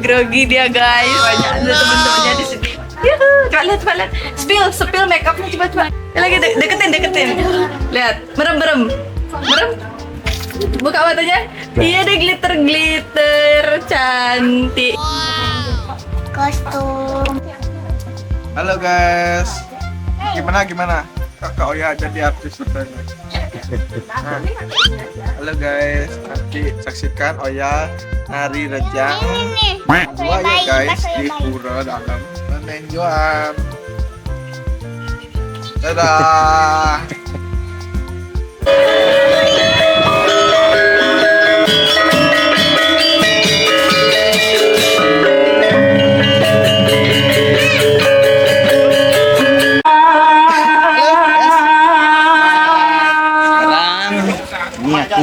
Grogi dia guys, banyak ada teman-temannya di sini. Yuhu, coba lihat, spill make upnya coba. Lagi deketin. Lihat, merem. Buka matanya. Iya ada glitter cantik. Kostum. Halo guys, gimana? Kakak Oya jadi artis terbaik. Halo guys, nanti saksikan Oya nari rejang dua ya guys di pura dalam Menenjoan. Dadah. Ini aku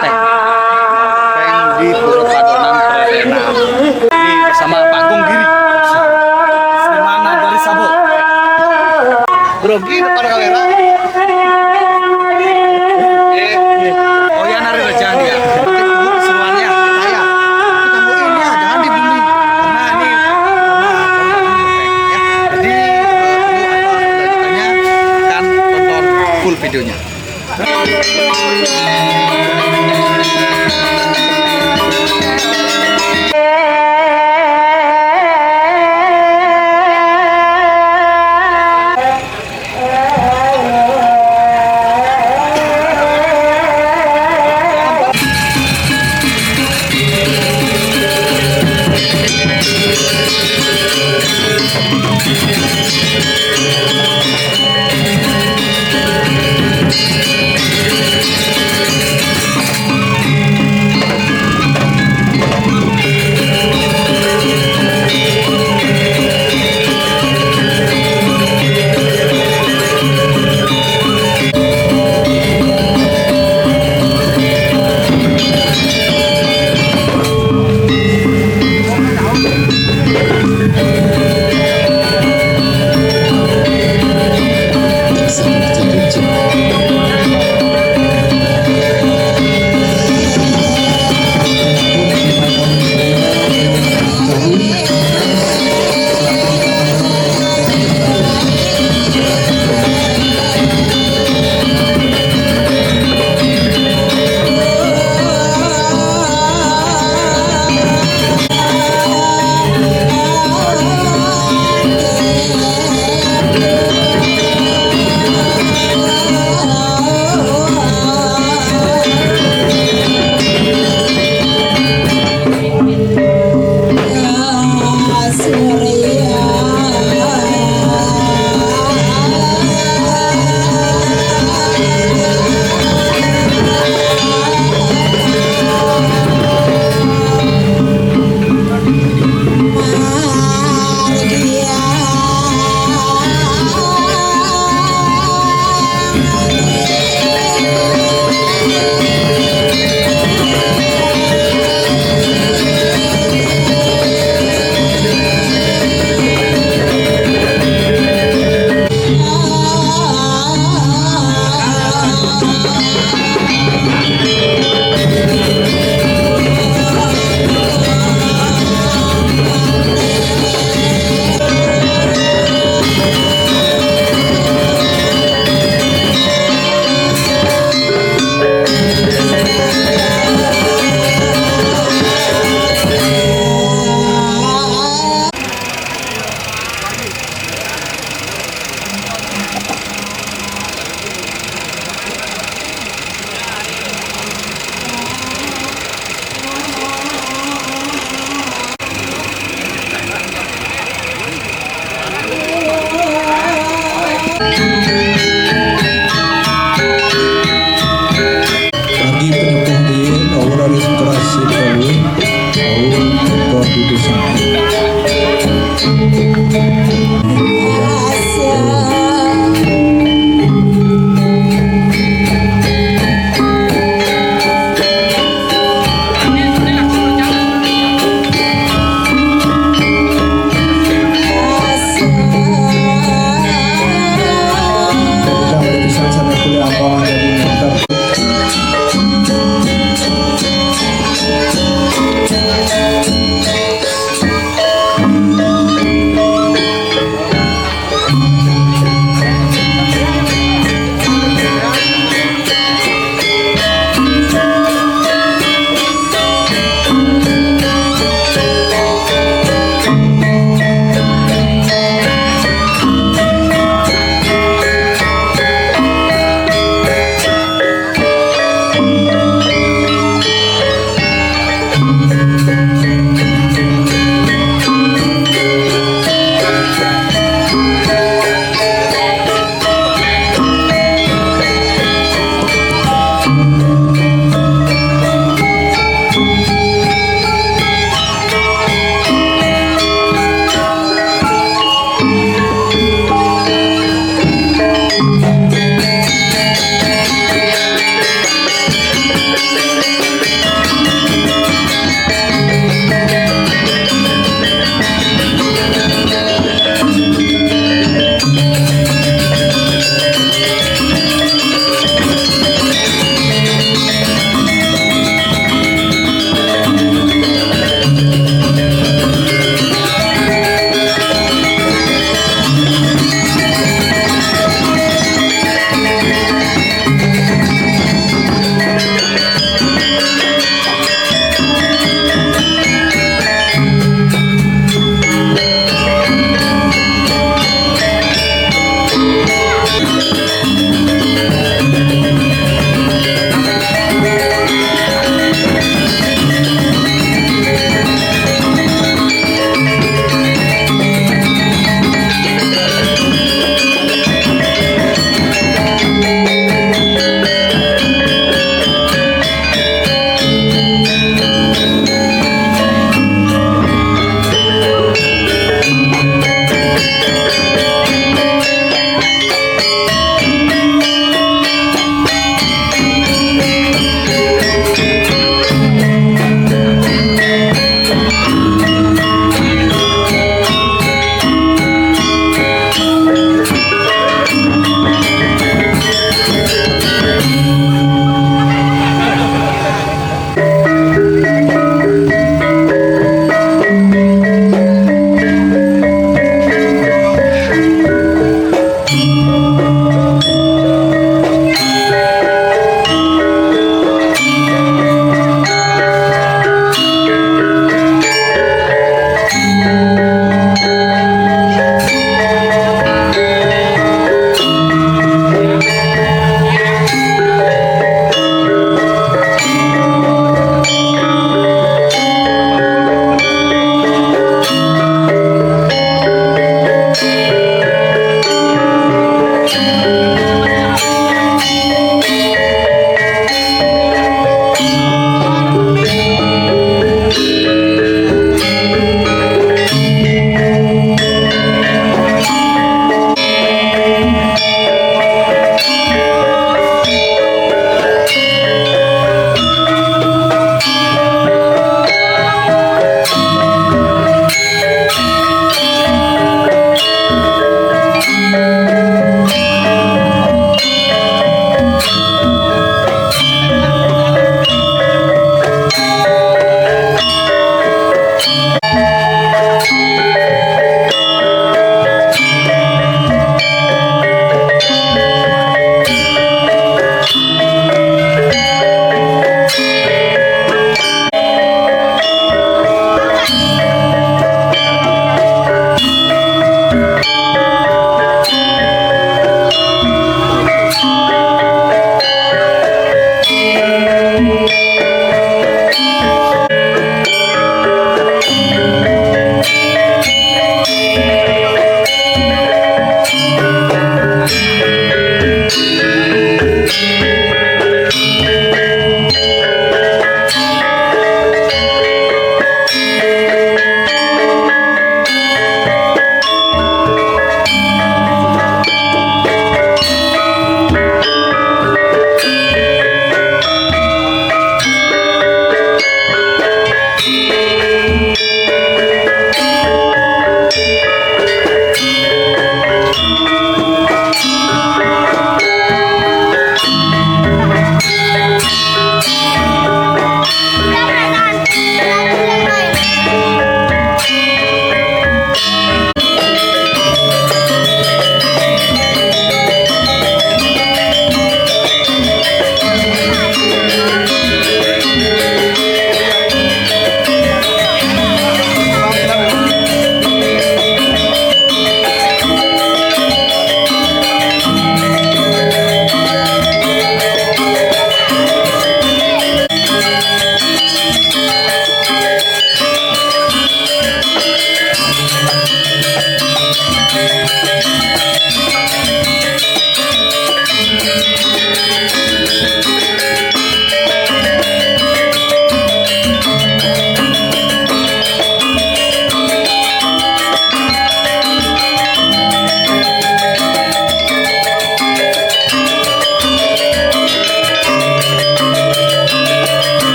teng di Pura Padonan Perdana ini bersama Pak Gong Giri Semana dari Sabo grogi depan kamera. Oh ya nari rejang dia semuanya kita ya kita ini ya jangan dibumi karena ini ya jadi tunggu apa lanjutannya kan tonton full videonya.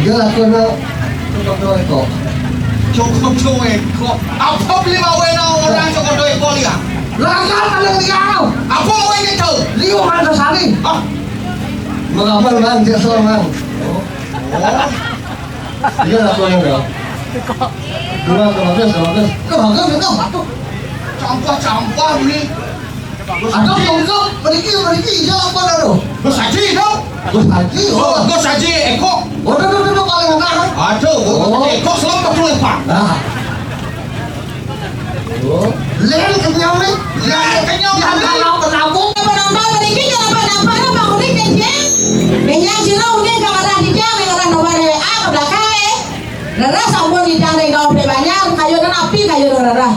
Dia lah kena tukar ekor. Cukup ekor. Apa beli bawa orang cukup ekor dia? Langgar paling liau. Apa mau ini tu? Liu mana sehari? Ah, Mengapa bang? Dia seorang bang. Dia lah kena dia. Dua ke bagus. campur ni. Atau kau beriki dia apa dah tu? Bos haji tu. Bos haji. Oh, bos haji ekor. Oh, tu paling enak. Aduh, ekor selama 40 ekor. Dah. Oh, lele kenyang ni. Lele kenyang. Kalau kenapa? Penonton beriki jangan apa-apa lah bang unik dan jeng. Minyak sila unik kamar di jeng dengan nomor WA ke belakang. Rara sampun di jeng dari daun banyak kayu dan api kayu dan rara.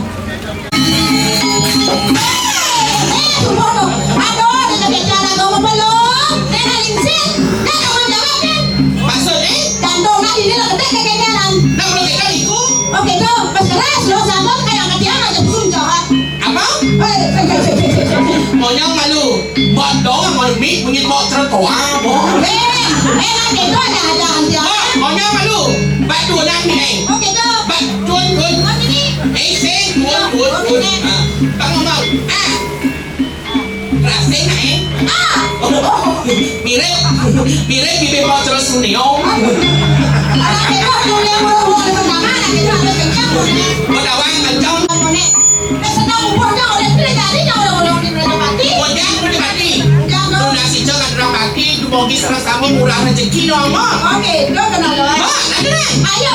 Aduh, ada bicara kamu belum? Nena linsin, nena mau jawabin. Maksudnya? Gantung nadi ni nak ketek ke jalan. Nak boleh kali ku? Oke tu, pas keras lo sambut kayak kecian aja pun jahat. Apa? Monyong malu. Buat dong mau mik punya bawa trotoar. Enak itu ada aja. Monyong malu. Bak dua nang ni. Oke tu. Bak tuan. Oh ini. Sing tuan. Tak mau. Rasanya nak Mirip bibir bawa terus sunio. Anak itu boleh boleh pertama anak itu ada kencang boleh. Berdawang macam. Boleh. Senang umurnya oleh tidak jadi jangan boleh di mereka mati. Wajah boleh mati. Jangan. Nasi jangan orang mati. Tu bagi sama-sama murah rezeki nama. Oke, lo kenal lo. Mak, nak kena. Ayo.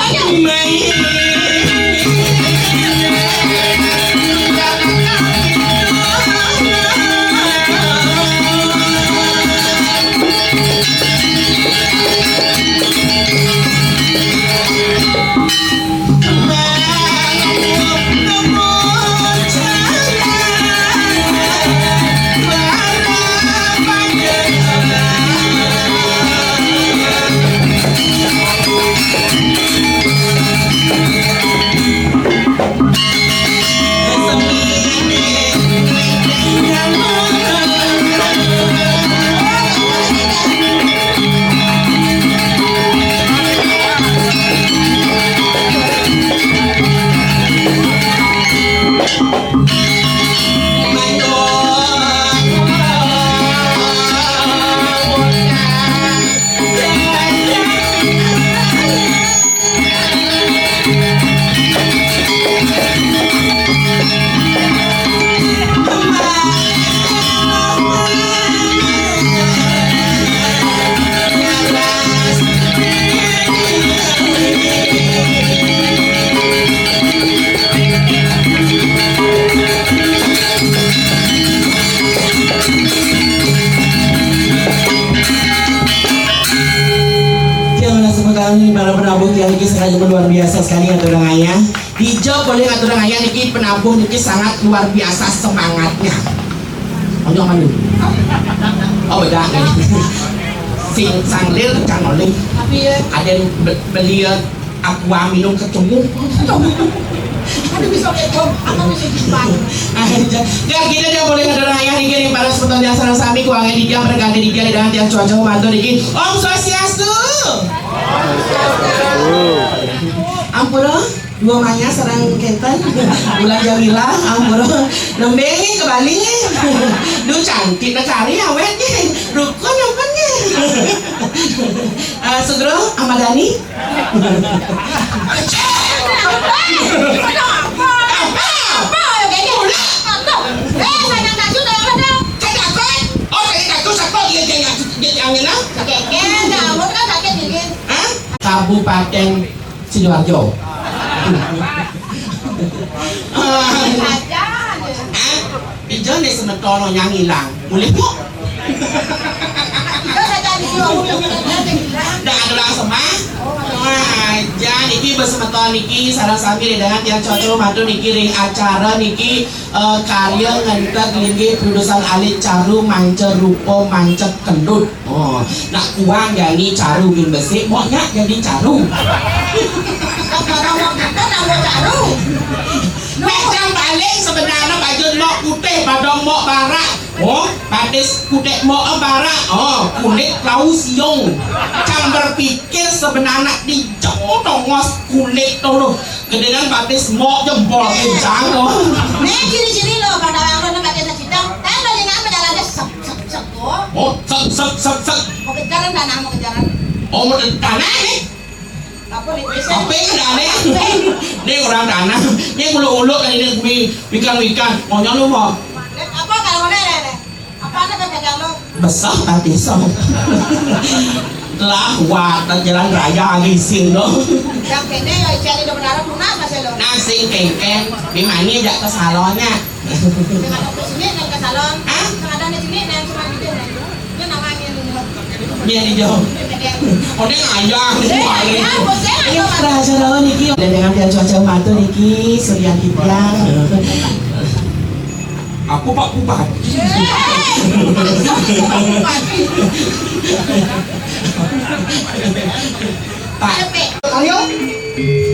Ini para penabung yang ini sangat luar biasa sekali aturang ayah. Dijawab oleh aturang ayah ini penabung ini sangat luar biasa semangatnya. Onyong mana? Oh beda. Sing sanglir kan oleh. Ada yang beli aqua minum kecumbu. Aduh bisa kekom, aku bisa jumpa. Ya kita dia boleh aturang ayah ini para sebetulnya yang sarang sami kuangnya di jam berganti di jam dengan tiang cuaca membantu ini. Om Swastiastu. Ampura, dua manya sarang kenten, bulan Jamila, ampura, nembengin ke Bali, du cantik nak cari awetnya, rukun rupanya. Sugro, Amadani. Apa yang kayak gini? Sayang tak sudah yang ada. Sakit, kamu kan sakit dikit. Kabupaten Sidoarjo. Aja. Ijo nih semeton yang hilang, boleh kok? Kita saja di Dah ada orang semah. Aja niki besemeton niki sarang sami dengan yang cocok madu niki ring acara niki karya ngantek linggi produsen alit caru mancer rupo mancet kendut. Oh, nak kuang jadi caru bin besi, banyak jadi caru. orang mau kita nak mau taruh. Macam balik sebenarnya baju mok putih pada mok barat. Oh, pada Bades kudet mau bara, kulit laus siung. Jangan berpikir sebenarnya di jauh dongos kulit tuh. Kedengan bades mau jempol kencang loh. Nih ciri-ciri lo pada orang orang pakai sedang. Kan lo jangan berjalannya sek kok. Oh, sek. Mau kejaran tanah mau kejaran. Oh, mau tanah nih. Apa nih bisa? Apa yang ada nih? Ini orang tanah. Ini ulu-ulu kan ini wikan-wikan. Mau nyolong mau? Apa kalau mana nih? Apa nih kejaran lo? Besar tadi so. Lah dan jalan raya ngising lo. Yang kene ya cari do benar lunas masih lo. Nasi kengkeng. Di mana ajak ke salonnya? Dengan dokter sini dan ke salon. Hah? Ada di sini dan cuma di sini. Ini namanya Biar dijauh. Oh dia ngayang. ya, bosnya Ayo acara niki. Dan dengan dia cuaca matu niki Surya Tibyang. Aku Pak Bupati. Pak. Ayo,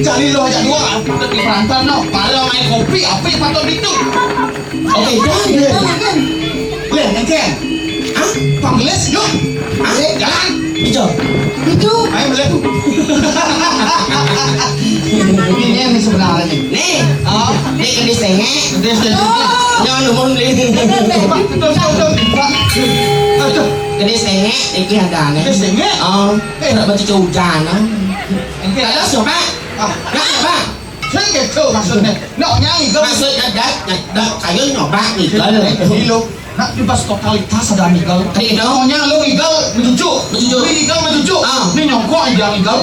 cari lo aja dua. Di Perantan no, kalau main kopi, apa yang patut itu? Oke, jangan. Len, nengken. Hah? Panggilis, yuk. Ayo, jalan. Hijau. itu. Ayo, beli. Ini sebenarnya nih. Nih, nih ini senge. Jangan numun beli. Betul. Aduh, Gede senge, iki ada nih. Gede senge? Tidak baca hujan. nengken. Ada siapa? Ada siapa? Saya gitu maksudnya. Nak nyanyi kau. Maksudnya dak kayu nyobak nih. Hilo. Nak dibahas totalitas ada nigal. Tadi itu. Maunya lo nigal mencucuk. Mencucuk. Ini nigal mencucuk. Ini nyongkok aja nigal.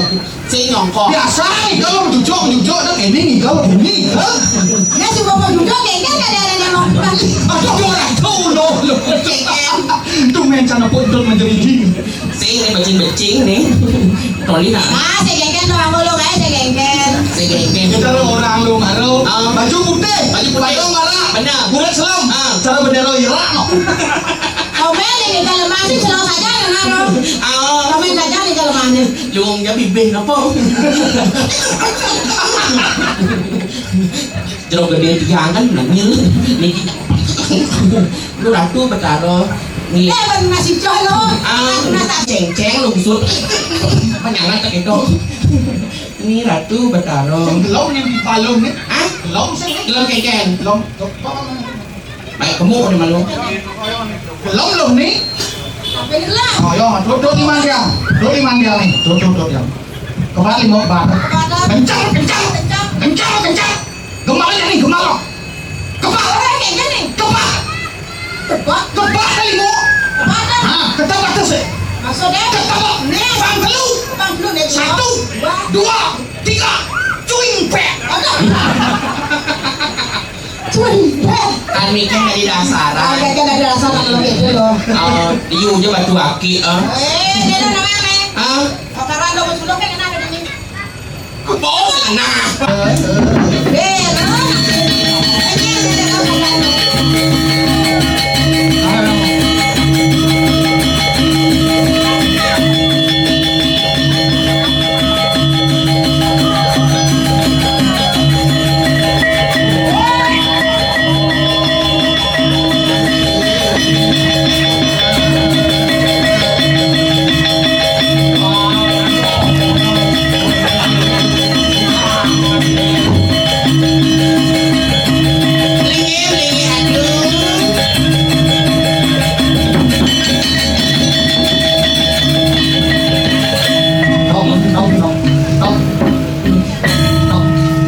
Si nyongkok. Biasa nigal mencucuk. Dan ini nigal. Nah si bapak duduk kayaknya ada yang mau bagi. Aduh, orang tahu lo. Itu mencana pun menjadi. Si ini becing-becing nih. Toli nak. Nah saya genggen tuh kamu lo kayak saya genggen. Si geng-geng. Cara orang lo malu. Baju putih. Baju putih. Baju merah. Benar. Kulit selam. Cara bendera Irak no. Kau beli di dalam masih selalu saja dengan lo. Kau main saja di dalam mana? Luang dia bibih apa? Jeruk gede jangan nangil. Niki. Lu ratu betaro. Nih. Ben masih colo. Nasa Ceng-ceng lungsut. Panjangan tak itu. Ini ratu betaro. Gelom yang di palung ni. Ah, Gelom sih. gelap keken. Gelom. Baik kamu di malu. Gelom lo ni. sampai gelang. Oh yo, duduk di mana dia? Duduk di mana dia nih? Duduk dia. Kembali mau banget. Kencang. Kembali nih, kembali. Orang kayak gini. Tebak. Kembali mau. Kepada. Ketebak tuh sih. Maksudnya. Ketebak. Nih. Bang telu. Bang dulu deh. 1, 2, 3. Cuing pek. Kan mikir dari dasaran. Kayaknya ada rasa kalau gitu loh. Diu aja batu aki. Dia ada namanya apa? Ah, Karena ada bos bulog kan ada ini. apa nah?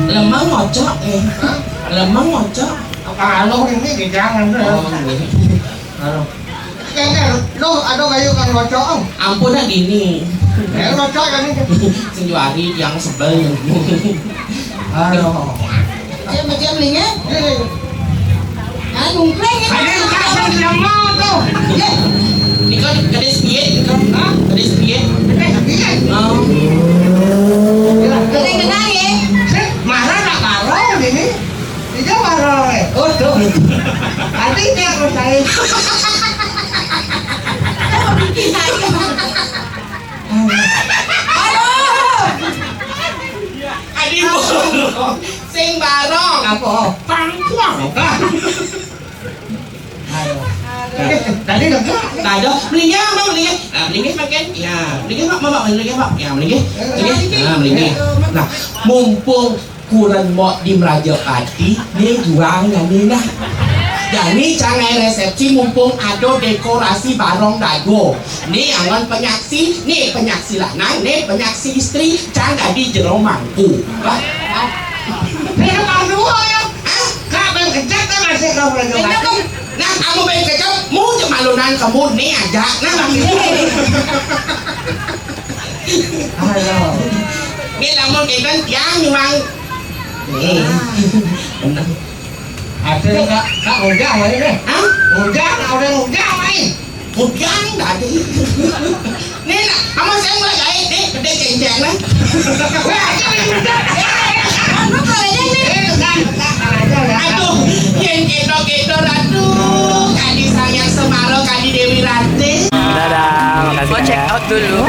Lemah ngocok eh. Lemah ngocok. Kalau ini jangan. Kayaknya lo ada kayu kan ngocok. Ampun dah gini. Ngocok kan ini. Senjuari yang sebel. Aduh. Macam ni kan? Ngumpleng kan? Ada kasan yang mau tuh. Ini kan kedis piet kan? Kedis piet. Kena kenal ya? Marah tak marah ini? Dia marah. Oh tuh. Artinya aku saya. Aduh. Sing barong. Apa? Pangkuang. Tadi udah nah ada melingkih bang melingkih nah melingkih makan ya melingkih mak melingkih mak ya melingkih nah melingkih nah mumpung kurang mau di Merajapati nih juang nih nah jadi cangai resepsi mumpung ada dekorasi barong dago nih angon penyaksi nih penyaksi lanang nih penyaksi istri canggah di jero mangku nih kamu ya kapan kejat kan masih kamu lagi nah kamu main kejap mau cemalunan kamu nih aja nah ini lamun kita tiang nyuang nih ada kak ujang lagi deh ujang ada ujang lain ujang tadi nih nak kamu saya mulai gaya nih gede ceng-ceng lah aduh yang kedo-kedo aduh kadi sayang Semaro kadi Dewi Ranti Dadah, makasih. Mau check out dulu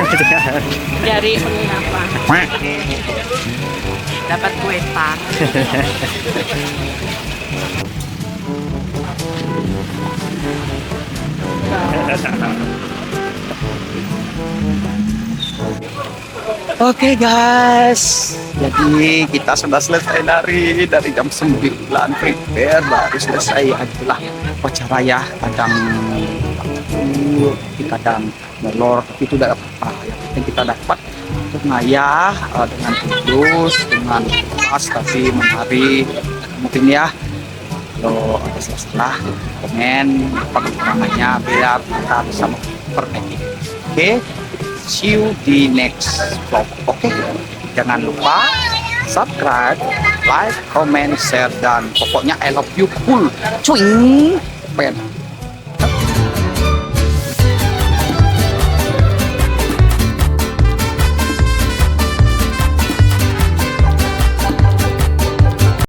dari penginapan. Dapat kue tart. Oke guys, jadi kita sudah selesai dari jam 9 prepare, baru selesai adalah acara ya, kadang di kadang molor, tapi itu udah apa yang penting kita dapat untuk ngayah dengan tulus, dengan pas tapi menari mungkin ya. Kalau ada salah komen apa kekurangannya biar kita bisa memperbaiki. Oke, see you di next vlog. Oke, jangan lupa subscribe, like, comment, share, dan pokoknya I love you full. Cuing, pen.